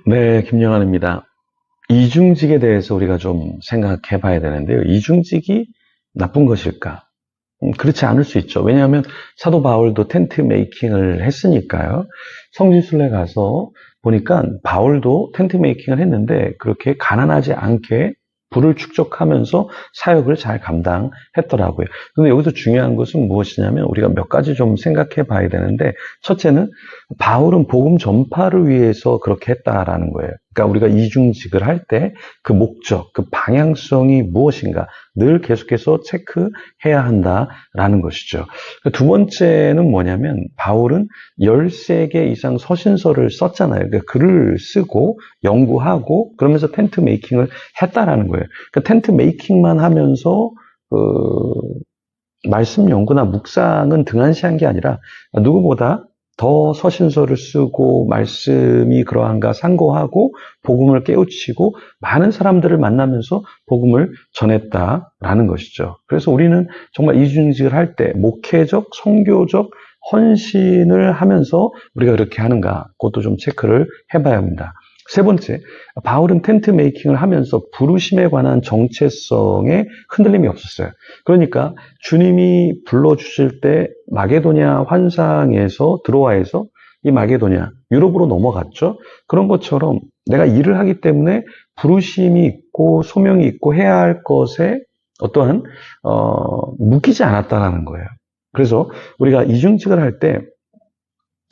네, 김영환입니다. 이중직에 대해서 우리가 좀 생각해 봐야 되는데요. 이중직이 나쁜 것일까? 그렇지 않을 수 있죠. 왜냐하면 사도 바울도 텐트 메이킹을 했으니까요. 성지순례 가서 보니까 바울도 텐트 메이킹을 했는데 그렇게 가난하지 않게 부를 축적하면서 사역을 잘 감당했더라고요. 근데 여기서 중요한 것은 무엇이냐면 우리가 몇 가지 좀 생각해 봐야 되는데, 첫째는 바울은 복음 전파를 위해서 그렇게 했다라는 거예요. 그러니까 우리가 이중직을 할 때 그 목적, 그 방향성이 무엇인가 늘 계속해서 체크해야 한다라는 것이죠. 두 번째는 뭐냐면 바울은 13개 이상 서신서를 썼잖아요. 그러니까 글을 쓰고 연구하고 그러면서 텐트 메이킹을 했다라는 거예요. 그러니까 텐트 메이킹만 하면서 말씀 연구나 묵상은 등한시한 게 아니라 누구보다 더 서신서를 쓰고 말씀이 그러한가 상고하고 복음을 깨우치고 많은 사람들을 만나면서 복음을 전했다라는 것이죠. 그래서 우리는 정말 이중직을 할 때 목회적, 선교적 헌신을 하면서 우리가 그렇게 하는가, 그것도 좀 체크를 해봐야 합니다. 세 번째, 바울은 텐트 메이킹을 하면서 부르심에 관한 정체성에 흔들림이 없었어요. 그러니까 주님이 불러주실 때 마게도냐 환상에서 드로아에서 이 마게도냐, 유럽으로 넘어갔죠. 그런 것처럼 내가 일을 하기 때문에 부르심이 있고 소명이 있고 해야 할 것에 어떠한 묶이지 않았다라는 거예요. 그래서 우리가 이중직을 할 때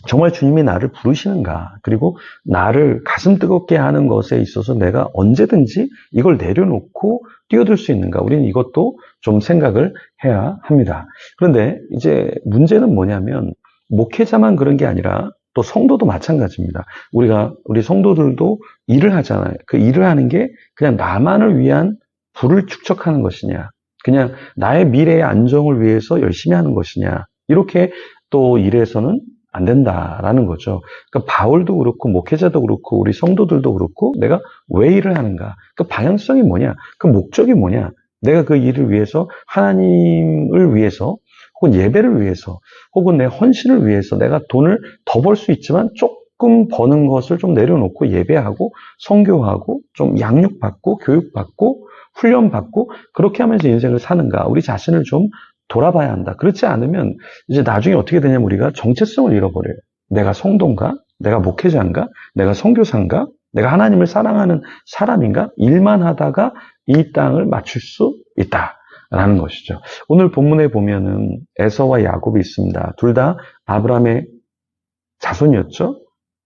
정말 주님이 나를 부르시는가, 그리고 나를 가슴 뜨겁게 하는 것에 있어서 내가 언제든지 이걸 내려놓고 뛰어들 수 있는가, 우리는 이것도 좀 생각을 해야 합니다. 그런데 이제 문제는 뭐냐면 목회자만 그런 게 아니라 또 성도도 마찬가지입니다. 우리 성도들도 일을 하잖아요. 그 일을 하는 게 그냥 나만을 위한 부를 축적하는 것이냐, 그냥 나의 미래의 안정을 위해서 열심히 하는 것이냐, 이렇게 또 일에서는 안 된다라는 거죠. 그러니까 바울도 그렇고 목회자도 그렇고 우리 성도들도 그렇고 내가 왜 일을 하는가? 그 방향성이 뭐냐? 그 목적이 뭐냐? 내가 그 일을 위해서, 하나님을 위해서, 혹은 예배를 위해서, 혹은 내 헌신을 위해서 내가 돈을 더 벌 수 있지만 조금 버는 것을 좀 내려놓고 예배하고 선교하고 좀 양육받고 교육받고 훈련받고 그렇게 하면서 인생을 사는가? 우리 자신을 좀 돌아봐야 한다. 그렇지 않으면 이제 나중에 어떻게 되냐면 우리가 정체성을 잃어버려요. 내가 성도인가? 내가 목회자인가? 내가 선교사인가? 내가 하나님을 사랑하는 사람인가? 일만 하다가 이 땅을 맞출 수 있다라는 것이죠. 오늘 본문에 보면은 에서와 야곱이 있습니다. 둘 다 아브라함의 자손이었죠.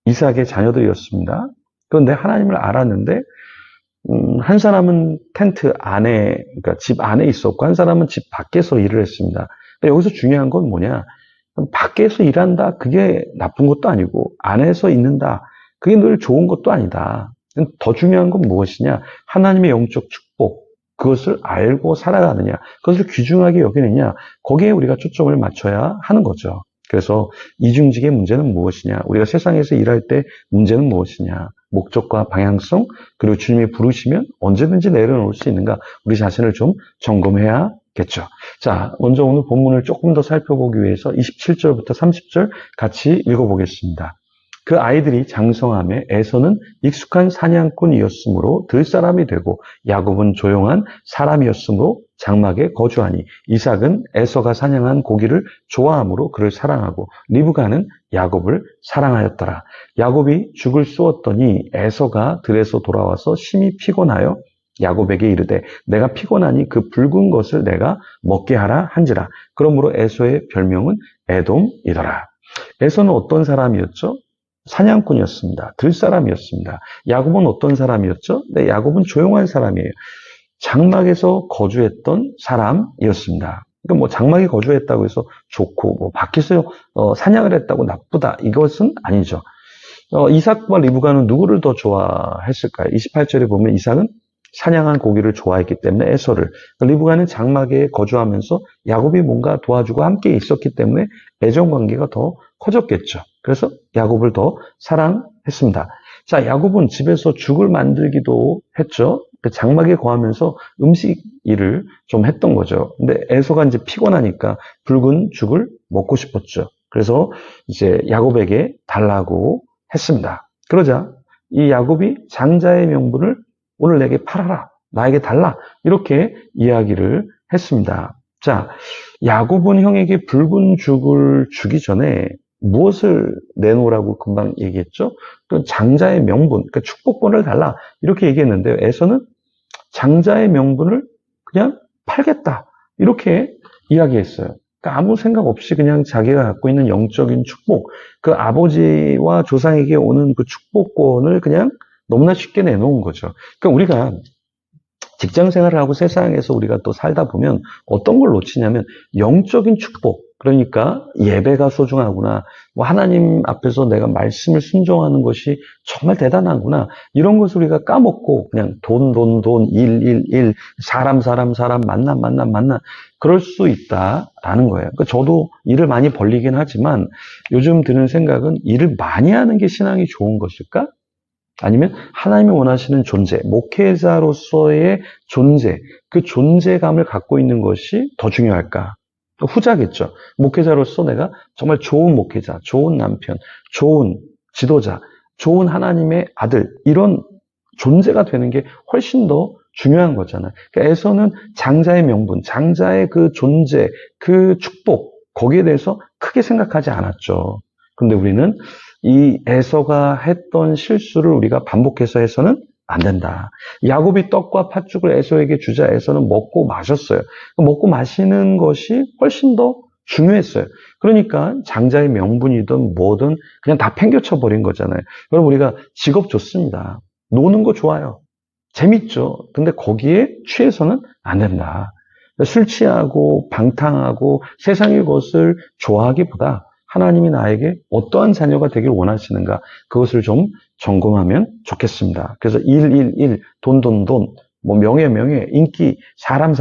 이삭의 자녀들이었습니다. 그런데 하나님을 알았는데 한 사람은 텐트 안에, 그러니까 집 안에 있었고, 한 사람은 집 밖에서 일을 했습니다. 여기서 중요한 건 뭐냐? 밖에서 일한다, 그게 나쁜 것도 아니고, 안에서 있는다, 그게 늘 좋은 것도 아니다. 더 중요한 건 무엇이냐? 하나님의 영적 축복, 그것을 알고 살아가느냐, 그것을 귀중하게 여기느냐, 거기에 우리가 초점을 맞춰야 하는 거죠. 그래서 이중직의 문제는 무엇이냐? 우리가 세상에서 일할 때 문제는 무엇이냐? 목적과 방향성, 그리고 주님이 부르시면 언제든지 내려놓을 수 있는가? 우리 자신을 좀 점검해야겠죠. 자, 먼저 오늘 본문을 조금 더 살펴보기 위해서 27절부터 30절 같이 읽어보겠습니다. 그 아이들이 장성함에 에서는 익숙한 사냥꾼이었으므로 들사람이 되고 야곱은 조용한 사람이었으므로 장막에 거주하니 이삭은 에서가 사냥한 고기를 좋아하므로 그를 사랑하고 리브가는 야곱을 사랑하였더라. 야곱이 죽을 쏘았더니 에서가 들에서 돌아와서 심히 피곤하여 야곱에게 이르되 내가 피곤하니 그 붉은 것을 내가 먹게 하라 한지라. 그러므로 에서의 별명은 에돔이더라. 에서는 어떤 사람이었죠? 사냥꾼이었습니다. 들사람이었습니다. 야곱은 어떤 사람이었죠? 네, 야곱은 조용한 사람이에요. 장막에서 거주했던 사람이었습니다. 그러니까 뭐 장막에 거주했다고 해서 좋고, 뭐 밖에서 사냥을 했다고 나쁘다, 이것은 아니죠. 이삭과 리브가는 누구를 더 좋아했을까요? 28절에 보면 이삭은 사냥한 고기를 좋아했기 때문에 에서를, 리브가는 장막에 거주하면서 야곱이 뭔가 도와주고 함께 있었기 때문에 애정 관계가 더 커졌겠죠. 그래서 야곱을 더 사랑했습니다. 자, 야곱은 집에서 죽을 만들기도 했죠. 장막에 거하면서 음식 일을 좀 했던 거죠. 근데 에서가 이제 피곤하니까 붉은 죽을 먹고 싶었죠. 그래서 이제 야곱에게 달라고 했습니다. 그러자 이 야곱이 장자의 명분을 오늘 내게 팔아라. 나에게 달라. 이렇게 이야기를 했습니다. 자, 야곱은 형에게 붉은 죽을 주기 전에 무엇을 내놓으라고 금방 얘기했죠? 그 장자의 명분, 그러니까 축복권을 달라. 이렇게 얘기했는데요. 에서는 장자의 명분을 그냥 팔겠다. 이렇게 이야기했어요. 그러니까 아무 생각 없이 그냥 자기가 갖고 있는 영적인 축복, 그 아버지와 조상에게 오는 그 축복권을 그냥 너무나 쉽게 내놓은 거죠. 그러니까 우리가 직장 생활을 하고 세상에서 우리가 또 살다 보면 어떤 걸 놓치냐면 영적인 축복, 그러니까 예배가 소중하구나, 뭐 하나님 앞에서 내가 말씀을 순종하는 것이 정말 대단하구나, 이런 것을 우리가 까먹고 그냥 돈, 일, 사람, 만남, 그럴 수 있다라는 거예요. 그러니까 저도 일을 많이 벌리긴 하지만 요즘 드는 생각은 일을 많이 하는 게 신앙이 좋은 것일까? 아니면 하나님이 원하시는 존재, 목회자로서의 존재, 그 존재감을 갖고 있는 것이 더 중요할까? 후자겠죠. 목회자로서 내가 정말 좋은 목회자, 좋은 남편, 좋은 지도자, 좋은 하나님의 아들, 이런 존재가 되는 게 훨씬 더 중요한 거잖아요. 그러니까 에서는 장자의 명분, 장자의 그 존재, 그 축복, 거기에 대해서 크게 생각하지 않았죠. 근데 우리는 이 에서가 했던 실수를 우리가 반복해서 해서는 안 된다. 야곱이 떡과 팥죽을 에서에게 주자 에서는 먹고 마셨어요. 먹고 마시는 것이 훨씬 더 중요했어요. 그러니까 장자의 명분이든 뭐든 그냥 다 팽개쳐 버린 거잖아요. 여러분, 우리가 직업 좋습니다. 노는 거 좋아요. 재밌죠. 근데 거기에 취해서는 안 된다. 술 취하고 방탕하고 세상의 것을 좋아하기보다 하나님이 나에게 어떠한 자녀가 되길 원하시는가, 그것을 좀 점검하면 좋겠습니다. 그래서 일, 돈, 뭐 명예, 인기, 사람,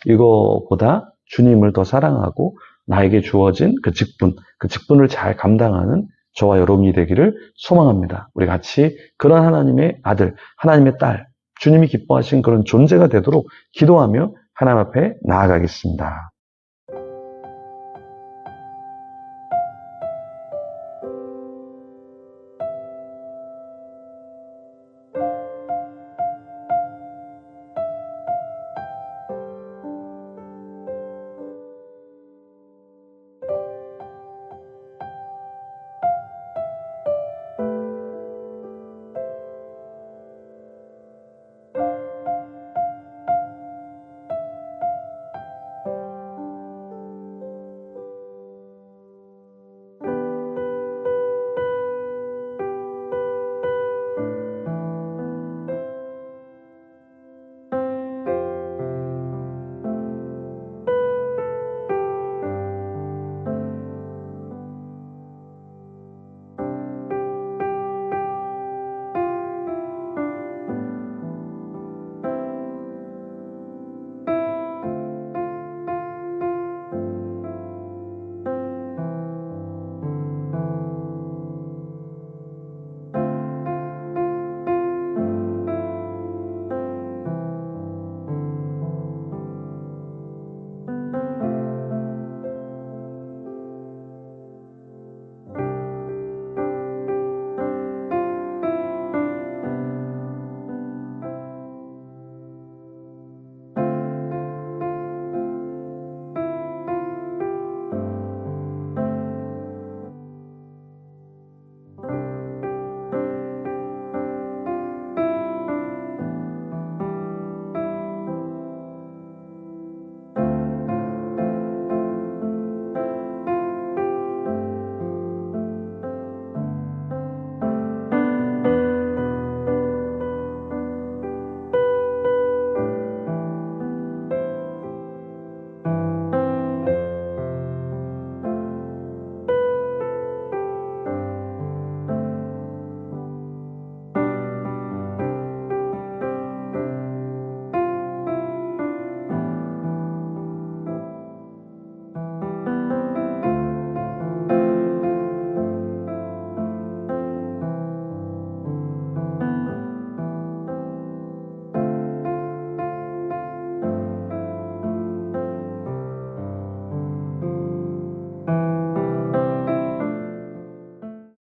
이거보다 주님을 더 사랑하고 나에게 주어진 그 직분을 잘 감당하는 저와 여러분이 되기를 소망합니다. 우리 같이 그런 하나님의 아들, 하나님의 딸, 주님이 기뻐하신 그런 존재가 되도록 기도하며 하나님 앞에 나아가겠습니다.